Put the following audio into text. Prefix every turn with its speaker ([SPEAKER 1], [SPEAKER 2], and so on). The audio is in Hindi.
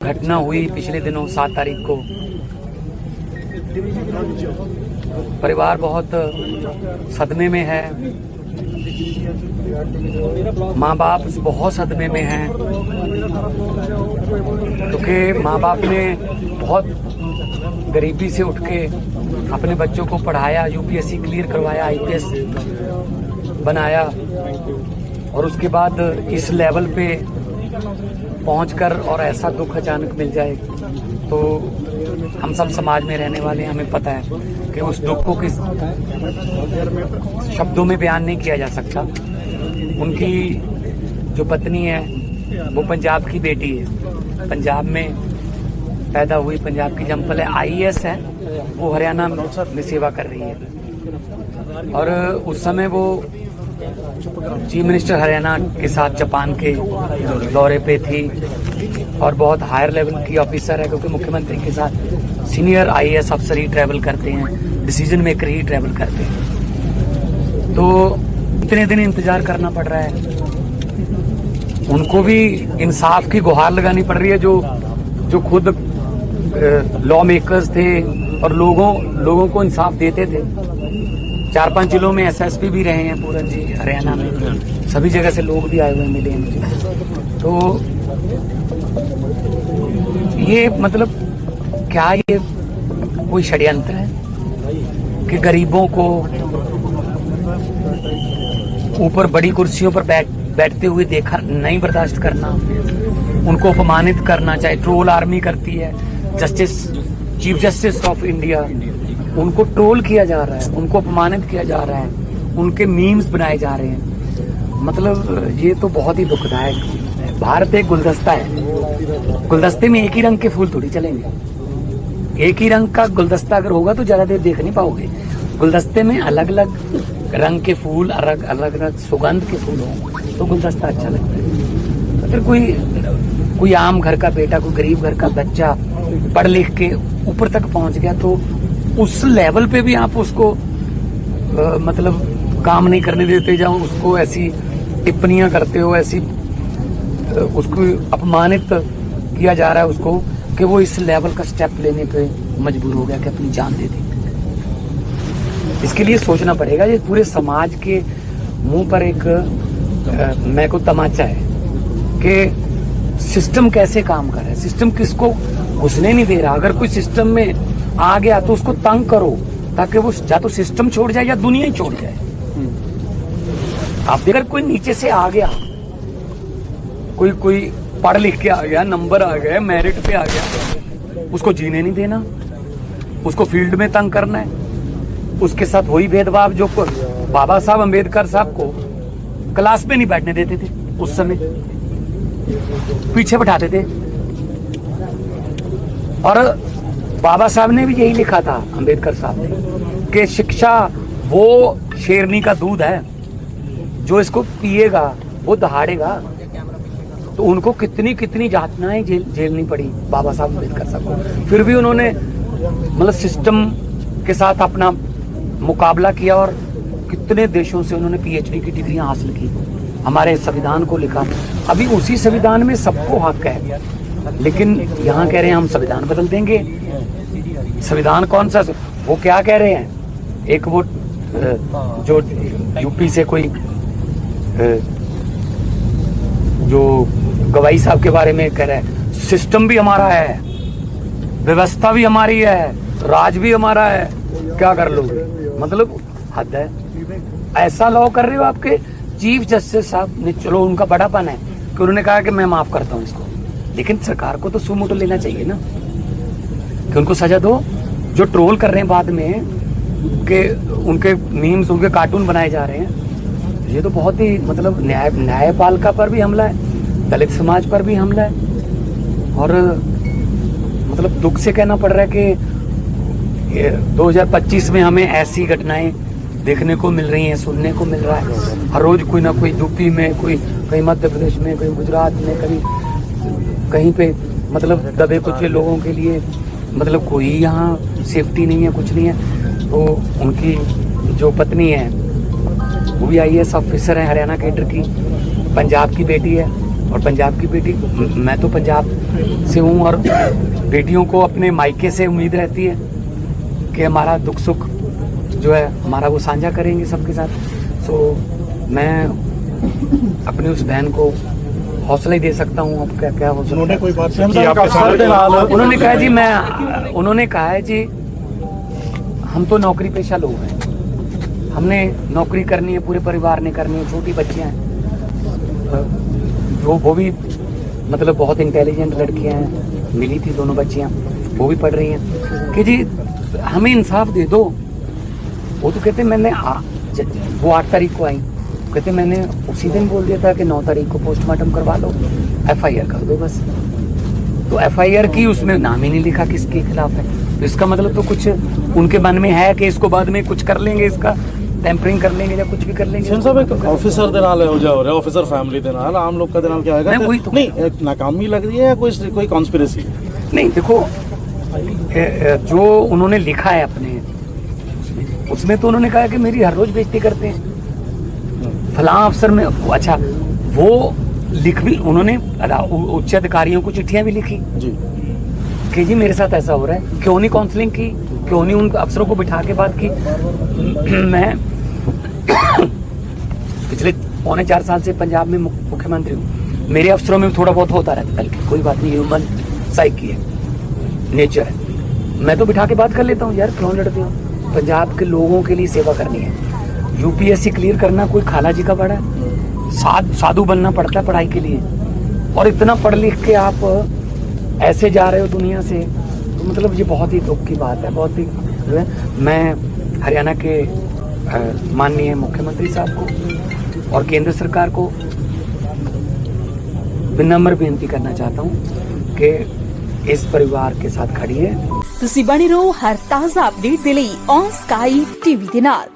[SPEAKER 1] घटना हुई पिछले दिनों 7 तारीख को। परिवार बहुत सदमे में है, माँ बाप बहुत सदमे में हैं, क्योंकि माँ बाप ने बहुत गरीबी से उठ के अपने बच्चों को पढ़ाया, यूपीएससी क्लियर करवाया, आईपीएस बनाया और उसके बाद इस लेवल पे पहुंचकर और ऐसा दुख अचानक मिल जाए तो हम सब समाज में रहने वाले हैं, हमें पता है कि उस दुख को किस शब्दों में बयान नहीं किया जा सकता। उनकी जो पत्नी है वो पंजाब की बेटी है, पंजाब में पैदा हुई, पंजाब की जम्पल है, आईएएस है, वो हरियाणा में सेवा कर रही है और उस समय वो चीफ मिनिस्टर हरियाणा के साथ जापान के दौरे पे थी और बहुत हायर लेवल की ऑफिसर है, क्योंकि मुख्यमंत्री के साथ सीनियर आईएएस अफसर ही ट्रैवल करते हैं, डिसीजन मेकर ही ट्रैवल करते हैं। तो इतने दिन इंतजार करना पड़ रहा है, उनको भी इंसाफ की गुहार लगानी पड़ रही है, जो खुद लॉ मेकर्स थे और लोगों को इंसाफ देते थे। 4-5 जिलों में एसएसपी भी रहे हैं पूरन जी हरियाणा में, सभी जगह से लोग भी आए हुए मिले हैं मुझे। तो ये मतलब क्या ये कोई षड्यंत्र है कि गरीबों को ऊपर बड़ी कुर्सियों पर बैठते हुए देखा नहीं बर्दाश्त करना, उनको अपमानित करना, चाहे ट्रोल आर्मी करती है, चीफ जस्टिस ऑफ इंडिया, उनको ट्रोल किया जा रहा है, उनको अपमानित किया जा रहा है, उनके मीम्स बनाए जा रहे हैं। मतलब ये तो बहुत ही दुखदायक है। भारत एक गुलदस्ता है, गुलदस्ते में एक ही रंग के फूल थोड़ी चलेंगे। एक ही रंग का गुलदस्ता अगर होगा तो ज्यादा देर देख नहीं पाओगे। गुलदस्ते में अलग अलग रंग के फूल, अलग अलग सुगंध के फूल हो तो गुलदस्ता अच्छा लगता है। अगर कोई आम घर का बेटा, कोई गरीब घर का बच्चा पढ़ लिख के ऊपर तक पहुंच गया तो उस लेवल पे भी आप उसको मतलब काम नहीं करने देते, जाओ उसको ऐसी टिप्पणियां करते हो, ऐसी उसको अपमानित किया जा रहा है उसको, कि वो इस लेवल का स्टेप लेने पे मजबूर हो गया कि अपनी जान दे दी। इसके लिए सोचना पड़ेगा। ये पूरे समाज के मुंह पर एक मैं को तमाचा है कि सिस्टम कैसे काम कर रहा है, सिस्टम किसको घुसने नहीं दे रहा। अगर कोई सिस्टम में आ गया तो उसको तंग करो, ताकि वो या तो सिस्टम छोड़ जाए या दुनिया ही छोड़ जाए। आप अगर कोई नीचे से आ गया, कोई पढ़ लिख के आ गया, नंबर आ गया, मेरिट पे आ गया, उसको जीने नहीं देना, उसको फील्ड में तंग करना है। उसके साथ वही भेदभाव जो बाबा साहब अम्बेडकर साहब को क्लास में नहीं बैठने देते थे, उस समय पीछे बैठाते थे। और बाबा साहब ने भी यही लिखा था, अम्बेडकर साहब ने, कि शिक्षा वो शेरनी का दूध है, जो इसको पिएगा वो दहाड़ेगा। तो उनको कितनी यातनाएं झेलनी पड़ी बाबा साहब अम्बेडकर साहब को, फिर भी उन्होंने मतलब सिस्टम के साथ अपना मुकाबला किया और कितने देशों से उन्होंने पीएचडी की डिग्रियां हासिल की, हमारे संविधान को लिखा। अभी उसी संविधान में सबको हक है, लेकिन यहाँ कह रहे हैं हम संविधान बदल देंगे। संविधान कौन सा? वो क्या कह रहे हैं, एक वो जो यूपी से कोई जो गवाई साहब के बारे में कह रहे हैं, सिस्टम भी हमारा है, व्यवस्था भी हमारी है, राज भी हमारा है, क्या कर लोगे? मतलब हद है। ऐसा लॉ कर रहे हो। आपके चीफ जस्टिस साहब ने, चलो उनका बड़ापन है कि उन्होंने कहा कि मैं माफ करता हूं इसको, लेकिन सरकार को तो सुमोटो लेना चाहिए ना कि उनको सजा दो। जो ट्रोल कर रहे हैं बाद में कि उनके मीम्स, उनके कार्टून बनाए जा रहे हैं, ये तो बहुत ही मतलब न्यायपालिका पर भी हमला है, दलित समाज पर भी हमला है। और मतलब दुख से कहना पड़ रहा है कि 2025 में हमें ऐसी घटनाएं देखने को मिल रही हैं, सुनने को मिल रहा है। हर रोज कोई ना कोई यूपी में, कोई कहीं मध्य प्रदेश में, कहीं गुजरात में, कहीं पे मतलब दबे कुचले लोगों के लिए मतलब कोई यहाँ सेफ्टी नहीं है, कुछ नहीं है। तो उनकी जो पत्नी है वो भी आईएएस ऑफिसर है, हरियाणा कैडर की, पंजाब की बेटी है, और पंजाब की बेटी, मैं तो पंजाब से हूँ और बेटियों को अपने मायके से उम्मीद रहती है कि हमारा दुख सुख जो है हमारा वो साझा करेंगे सबके साथ। सो मैं अपनी उस बहन को हौसला ही दे सकता हूँ। अब क्या क्या हो सकता है।
[SPEAKER 2] उन्होंने कोई बात
[SPEAKER 1] उन्होंने कहा जी उन्होंने कहा है जी हम तो नौकरी पेशा लोग हैं, हमने नौकरी करनी है, पूरे परिवार ने करनी है, छोटी बच्चियां हैं, वो भी मतलब बहुत इंटेलिजेंट लड़कियां हैं, मिली थी दोनों बच्चियां, वो भी पढ़ रही हैं कि जी हमें इंसाफ दे दो। वो तो कहते मैंने वो 8 तारीख को आई, कहते मैंने उसी दिन बोल दिया था कि 9 तारीख को पोस्टमार्टम करवा लो, FIR कर दो बस। तो FIR की उसमें नाम ही नहीं लिखा किसके खिलाफ है। तो इसका मतलब तो कुछ उनके मन में है कि इसको बाद में कुछ कर लेंगे, इसका टेम्परिंग कर लेंगे या कुछ भी कर लेंगे।
[SPEAKER 2] ਸਾਹਿਬ ਇੱਕ ਆਫੀਸਰ ਦੇ ਨਾਲ ਇਹੋ ਜਿਹਾ ਹੋ ਰਿਹਾ, ਆਫੀਸਰ ਫੈਮਿਲੀ ਦੇ ਨਾਲ, ਆਮ ਲੋਕਾਂ ਦੇ ਨਾਲ ਕੀ ਹੋਏਗਾ? ਨਹੀਂ ਨਾਕਾਮੀ लग रही है या कोई कॉन्स्पिरेसी?
[SPEAKER 1] नहीं देखो जो उन्होंने लिखा है अपने उसमें तो उन्होंने कहा कि मेरी हर रोज बेइज्जती करते हैं फलां अफसर में। अच्छा वो लिख भी उन्होंने उच्च अधिकारियों को चिट्ठियां भी लिखी
[SPEAKER 2] जी
[SPEAKER 1] कि जी मेरे साथ ऐसा हो रहा है, क्यों नहीं काउंसलिंग की, क्यों नहीं उन अफसरों को बिठा के बात की। मैं पिछले 3.25 साल से पंजाब में मुख्यमंत्री हूँ, मेरे अफसरों में थोड़ा बहुत होता रहता है, बल्कि कोई बात नहीं, ह्यूमन साइकी है, नेचर है। मैं तो बिठा के बात कर लेता हूँ, यार क्यों लड़ते हो, पंजाब के लोगों के लिए सेवा करनी है। UPSC क्लियर करना कोई खाला जी का बड़ा है, साधु बनना पड़ता है पढ़ाई के लिए, और इतना पढ़ लिख के आप ऐसे जा रहे हो दुनिया से, तो मतलब ये बहुत ही दुख की बात है। बहुत ही मैं हरियाणा के माननीय मुख्यमंत्री साहब को और केंद्र सरकार को विनम्र बेनती करना चाहता हूँ कि इस परिवार के साथ खड़ी है।
[SPEAKER 3] ਤੁਸੀਂ ਬਣੇ ਰਹੋ ਹਰ ਤਾਜ਼ਾ ਅਪਡੇਟ ਦੇ ਲਈ ਔਨ ਸਕਾਈ TV ਦੇ ਨਾਲ।